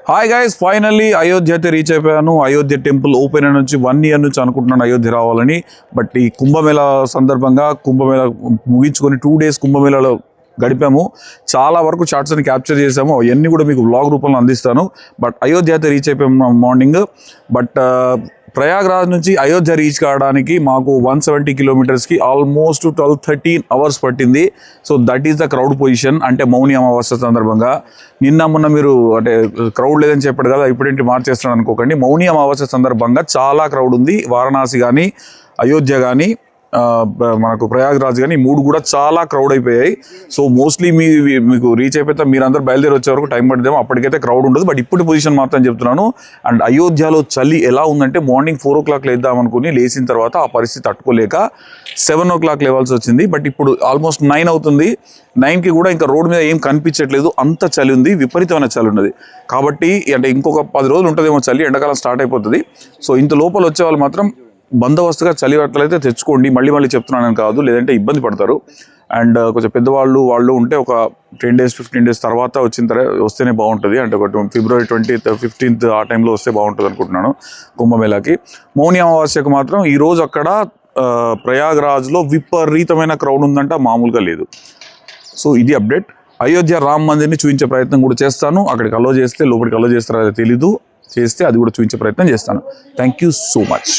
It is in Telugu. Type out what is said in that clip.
హాయ్ గైస్, ఫైనల్లీ అయోధ్య అయితే రీచ్ అయిపోయాను. అయోధ్య టెంపుల్ ఓపెన్ అయిన నుంచి 1 year నుంచి అనుకుంటున్నాను అయోధ్య రావాలని. బట్ ఈ కుంభమేళ సందర్భంగా కుంభమేళ ముగించుకొని 2 days కుంభమేళలో గడిపాము. చాలా వరకు షార్ట్స్ అని క్యాప్చర్ చేసాము. అవన్నీ కూడా మీకు వ్లాగ్ రూపంలో అందిస్తాను. బట్ అయోధ్య అయితే రీచ్ అయిపోయాము మార్నింగ్. బట్ ప్రయాగ్రాజ్ నుంచి అయోధ్య రీచ్ కావడానికి మాకు 170 kilometers ఆల్మోస్ట్ 12-13 hours పట్టింది. So that is the crowd position. అంటే మౌని అమావాస్య సందర్భంగా మొన్న మీరు అంటే క్రౌడ్ లేదని చెప్పాడు కదా, ఇప్పుడేంటి మార్చేస్తున్నాను అనుకోకండి. మౌని అమావాస్య సందర్భంగా చాలా క్రౌడ్ ఉంది. వారణాసి కానీ అయోధ్య కానీ మనకు ప్రయాగ్రాజ్ కానీ 3 కూడా చాలా క్రౌడ్ అయిపోయాయి. సో మోస్ట్లీ మీకు రీచ్ అయిపోతే మీరు అందరూ బయలుదేరి వచ్చే వరకు టైం పడుతుందేమో, అప్పటికైతే క్రౌడ్ ఉండదు. బట్ ఇప్పుడు పొజిషన్ మాత్రం చెప్తున్నాను. అండ్ అయోధ్యలో చలి ఎలా ఉందంటే మార్నింగ్ 4 o'clock లేద్దాం అనుకుని లేచిన తర్వాత ఆ పరిస్థితి తట్టుకోలేక 7 o'clock లేవాల్సి వచ్చింది. బట్ ఇప్పుడు ఆల్మోస్ట్ 9 అవుతుంది. 9కి కూడా ఇంకా రోడ్ మీద ఏం కనిపించట్లేదు, అంత చలి ఉంది, విపరీతమైన చలి ఉన్నది. కాబట్టి అంటే ఇంకొక 10 రోజులు ఉంటుందేమో చలి, ఎండాకాలం స్టార్ట్ అయిపోతుంది. సో ఇంత లోపల వచ్చే వాళ్ళు మాత్రం బందోబస్తుగా చలి బట్టలు అయితే తెచ్చుకోండి. మళ్ళీ చెప్తున్నానని కాదు, లేదంటే ఇబ్బంది పడతారు. అండ్ కొంచెం పెద్దవాళ్ళు ఉంటే ఒక 10 days 15 days తర్వాత వస్తేనే బాగుంటుంది. అంటే ఒక February 20th 15th ఆ టైంలో వస్తే బాగుంటుంది అనుకుంటున్నాను కుంభమేళాకి. మౌని అమావాస్యకు మాత్రం ఈరోజు అక్కడ ప్రయాగ్రాజ్లో విపరీతమైన క్రౌడ్ ఉందంట, మామూలుగా లేదు. సో ఇది అప్డేట్. అయోధ్య రామ్ మందిర్ని చూపించే ప్రయత్నం కూడా చేస్తాను. అక్కడికి అలో చేస్తే, లోపలికి అలో చేస్తారో తెలీదు, చేస్తే అది కూడా చూపించే ప్రయత్నం చేస్తాను. Thank you so much.